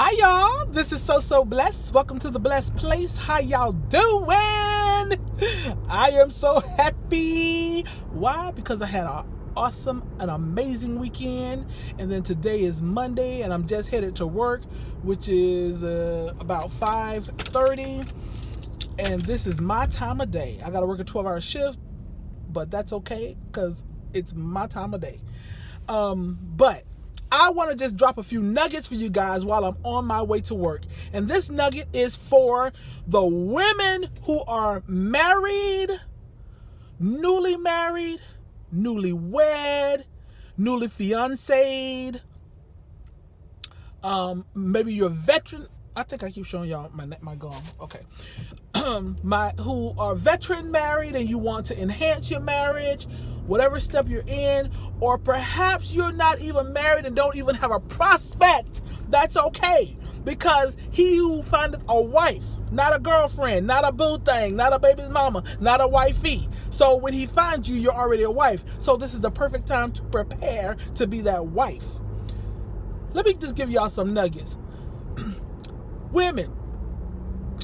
Hi y'all, this is So Blessed. Welcome to the Blessed Place. How y'all doing? I am so happy. Why? Because I had an amazing weekend, and then today is Monday and I'm just headed to work, which is about 5:30, and this is my time of day. I gotta work a 12-hour shift, but that's okay because it's my time of day. But I want to just drop a few nuggets for you guys while I'm on my way to work. And this nugget is for the women who are married, newly newlywed, newly fiancéed. Maybe you're a veteran. I think I keep showing y'all my gum. Okay. Who are veteran married and you want to enhance your marriage, whatever step you're in, or perhaps you're not even married and don't even have a prospect. That's okay, because he who findeth a wife, not a girlfriend, not a boo thing, not a baby's mama, not a wifey. So when he finds you, you're already a wife. So this is the perfect time to prepare to be that wife. Let me just give y'all some nuggets. Women,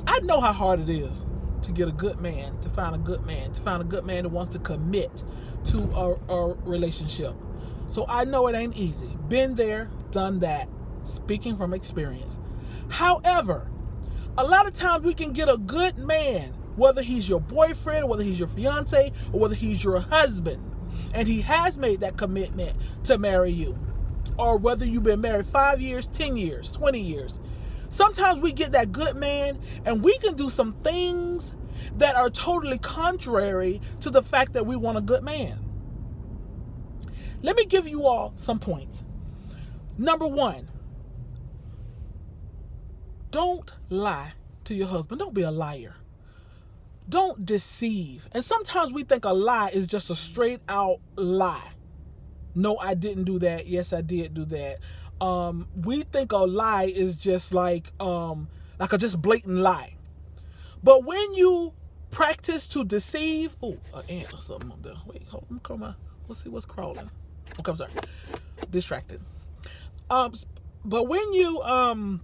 I know how hard it is to get a good man, to find a good man that wants to commit to a relationship. So I know it ain't easy. Been there, done that, speaking from experience. However, a lot of times we can get a good man, whether he's your boyfriend, whether he's your fiance, or whether he's your husband, and he has made that commitment to marry you, or whether you've been married 5 years, 10 years, 20 years. Sometimes we get that good man and we can do some things that are totally contrary to the fact that we want a good man. Let me give you all some points. Number one, don't lie to your husband. Don't be a liar. Don't deceive. And sometimes we think a lie is just a straight out lie. No, I didn't do that. Yes, I did do that. We think a lie is just like a just blatant lie. But when you practice to deceive, an ant or something up there. Wait, hold on, come on. Let's see what's crawling. Okay, I'm sorry. Distracted. But when you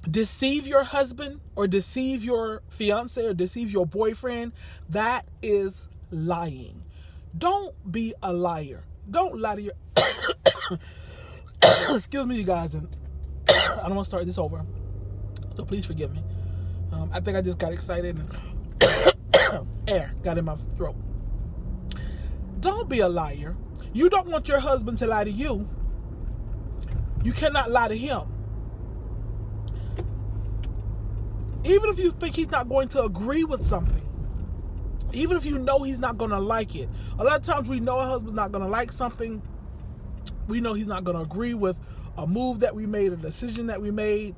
deceive your husband or deceive your fiance or deceive your boyfriend, that is lying. Don't be a liar. Don't lie to your excuse me, you guys, and I don't want to start this over, so please forgive me. I think I just got excited and air got in my throat. Don't be a liar. You don't want your husband to lie to you. You cannot lie to him. Even if you think he's not going to agree with something, even if you know he's not going to like it. A lot of times we know our husband's not going to like something. We know he's not going to agree with a move that we made, a decision that we made,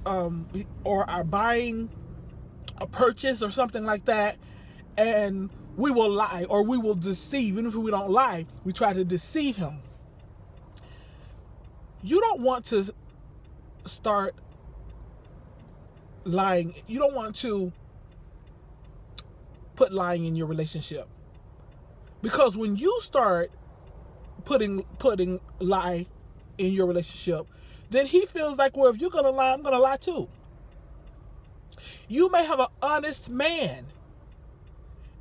or our buying a purchase or something like that. And we will lie or we will deceive. Even if we don't lie, we try to deceive him. You don't want to start lying. You don't want to put lying in your relationship. Because when you start putting lie in your relationship, then he feels like, well, if you're gonna lie, I'm gonna lie too. You may have an honest man,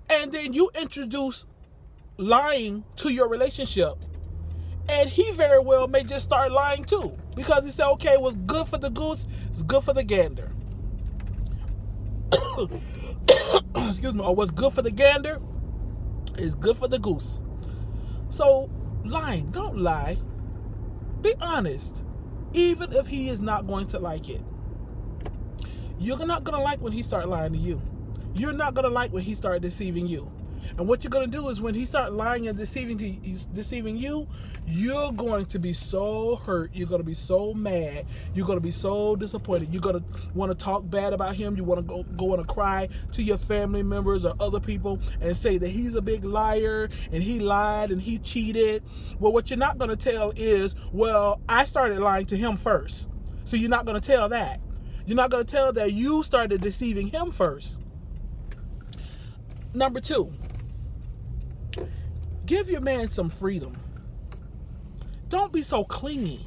and then you introduce lying to your relationship, and he very well may just start lying too, because he said, okay, what's good for the goose is good for the gander. Excuse me. Or what's good for the gander is good for the goose. So lying, don't lie. Be honest, even if he is not going to like it. You're not going to like when he start lying to you. You're not going to like when he start deceiving you. And what you're going to do is when he start lying and deceiving you, you're going to be so hurt. You're going to be so mad. You're going to be so disappointed. You're going to want to talk bad about him. You want to go and cry to your family members or other people and say that he's a big liar and he lied and he cheated. Well, what you're not going to tell is, well, I started lying to him first. So you're not going to tell that. You're not going to tell that you started deceiving him first. Number two, give your man some freedom. Don't be so clingy.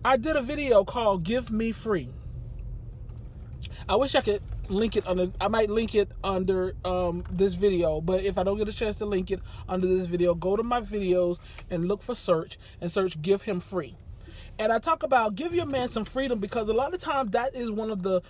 I did a video called Give Me Free. I wish I could link it under. I might link it under this video, but if I don't get a chance to link it under this video, go to my videos and look for search and search Give Him Free. And I talk about give your man some freedom, because a lot of times that is one of the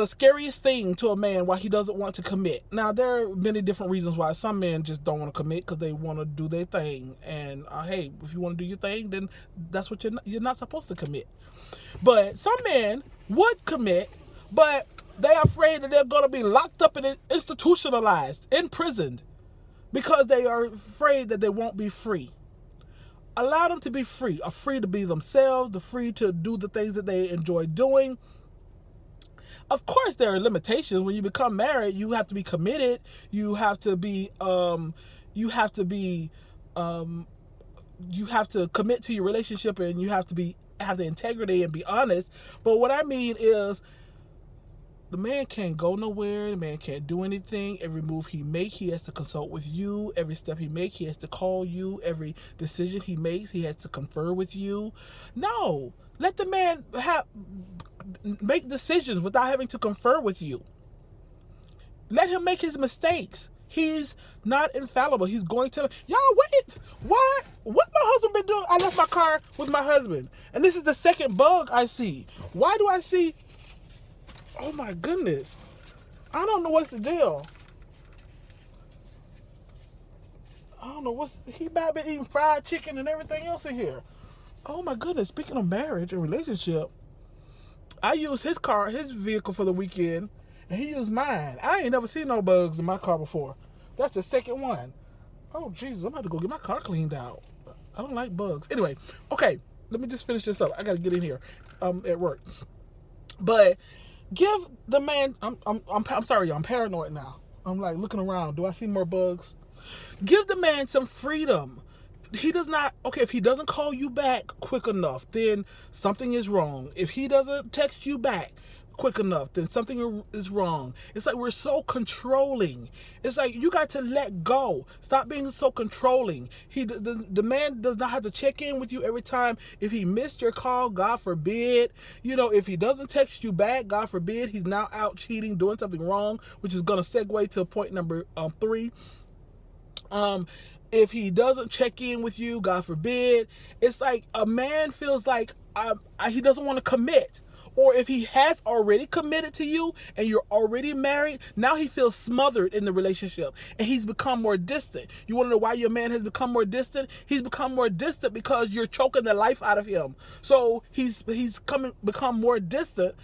scariest thing to a man, why he doesn't want to commit. Now, there are many different reasons why some men just don't want to commit, because they want to do their thing. And hey, if you want to do your thing, then that's what you're not supposed to commit. But some men would commit, but they're afraid that they're going to be locked up and institutionalized, imprisoned, because they are afraid that they won't be free. Allow them to be free, are free to be themselves, the free to do the things that they enjoy doing. Of course, there are limitations. When you become married, you have to be committed. You have to be, you have to commit to your relationship, and you have to have the integrity and be honest. But what I mean is, the man can't go nowhere. The man can't do anything. Every move he makes, he has to consult with you. Every step he makes, he has to call you. Every decision he makes, he has to confer with you. No, let the man make decisions without having to confer with you. Let him make his mistakes. He's not infallible. He's going to... Y'all, wait. What my husband been doing? I left my car with my husband, and this is the second bug I see. Why do I see... Oh my goodness. I don't know what's the deal. I don't know he might be eating fried chicken and everything else in here. Oh my goodness. Speaking of marriage and relationship, I used his vehicle for the weekend, and he used mine. I ain't never seen no bugs in my car before. That's the second one. Oh Jesus, I'm about to go get my car cleaned out. I don't like bugs. Anyway, okay, let me just finish this up. I gotta get in here at work. But give the man, I'm sorry, I'm paranoid now. I'm like looking around. Do I see more bugs? Give the man some freedom. He does not, okay, if he doesn't call you back quick enough, then something is wrong. If he doesn't text you back quick enough, then something is wrong. It's like we're so controlling. It's like you got to let go. Stop being so controlling. The man does not have to check in with you every time. If he missed your call, God forbid. If he doesn't text you back, God forbid, he's now out cheating, doing something wrong, which is going to segue to point number 3. If he doesn't check in with you, God forbid, it's like a man feels like he doesn't want to commit. Or if he has already committed to you and you're already married, now he feels smothered in the relationship and he's become more distant. You want to know why your man has become more distant? He's become more distant because you're choking the life out of him. So he's become more distant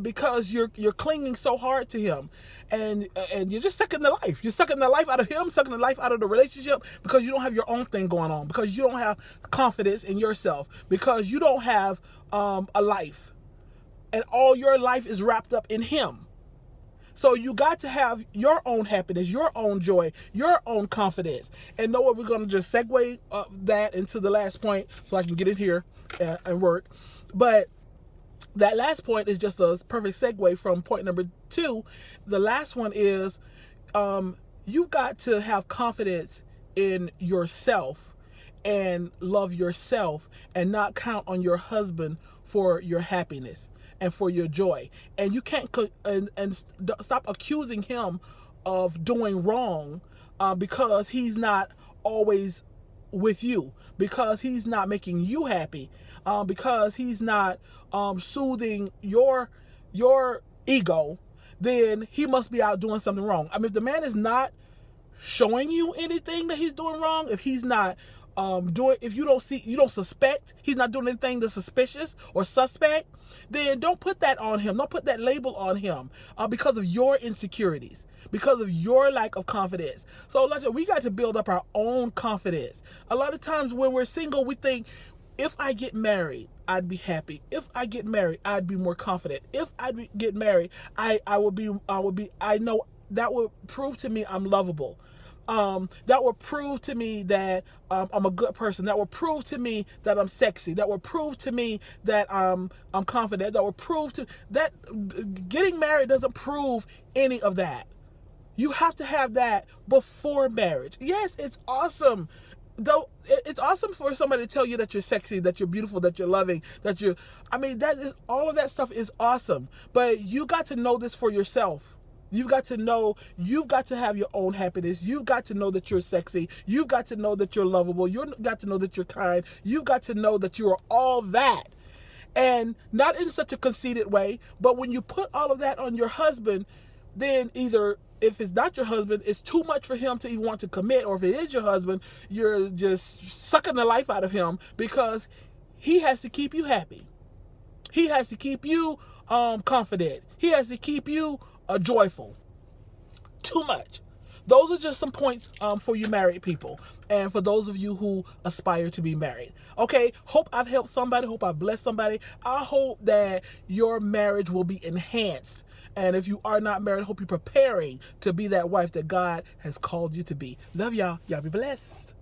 because you're clinging so hard to him. And you're just sucking the life. You're sucking the life out of him, sucking the life out of the relationship, because you don't have your own thing going on, because you don't have confidence in yourself, because you don't have a life. And all your life is wrapped up in him. So you got to have your own happiness, your own joy, your own confidence. And know what? We're going to just segue that into the last point so I can get in here and work. But that last point is just a perfect segue from point number 2. The last one is you got to have confidence in yourself and love yourself and not count on your husband for your happiness and for your joy. And you can't and stop accusing him of doing wrong because he's not always with you, because he's not making you happy, because he's not soothing your ego. Then he must be out doing something wrong. I mean, if the man is not showing you anything that he's doing wrong, if he's not if you don't suspect, he's not doing anything that's suspicious or suspect, then don't put that on him. Don't put that label on him because of your insecurities, because of your lack of confidence. So we got to build up our own confidence. A lot of times when we're single, we think, if I get married, I'd be happy. If I get married, I'd be more confident. If I get married, I know that will prove to me I'm lovable. That will prove to me that I'm a good person. That will prove to me that I'm sexy. That will prove to me that I'm confident. That will prove to that getting married doesn't prove any of that. You have to have that before marriage. Yes, it's awesome though it's awesome for somebody to tell you that you're sexy, that you're beautiful, that you're loving, that you're, I mean, that is, all of that stuff is awesome. But you got to know this for yourself. You've got to know, you've got to have your own happiness. You've got to know that you're sexy. You've got to know that you're lovable. You've got to know that you're kind. You've got to know that you are all that. And not in such a conceited way, but when you put all of that on your husband, then either, if it's not your husband, it's too much for him to even want to commit, or if it is your husband, you're just sucking the life out of him, because he has to keep you happy. He has to keep you confident. He has to keep you joyful. Too much. Those are just some points for you married people, and for those of you who aspire to be married. Okay, hope I've helped somebody. Hope I've blessed somebody. I hope that your marriage will be enhanced. And if you are not married, I hope you're preparing to be that wife that God has called you to be. Love y'all. Y'all be blessed.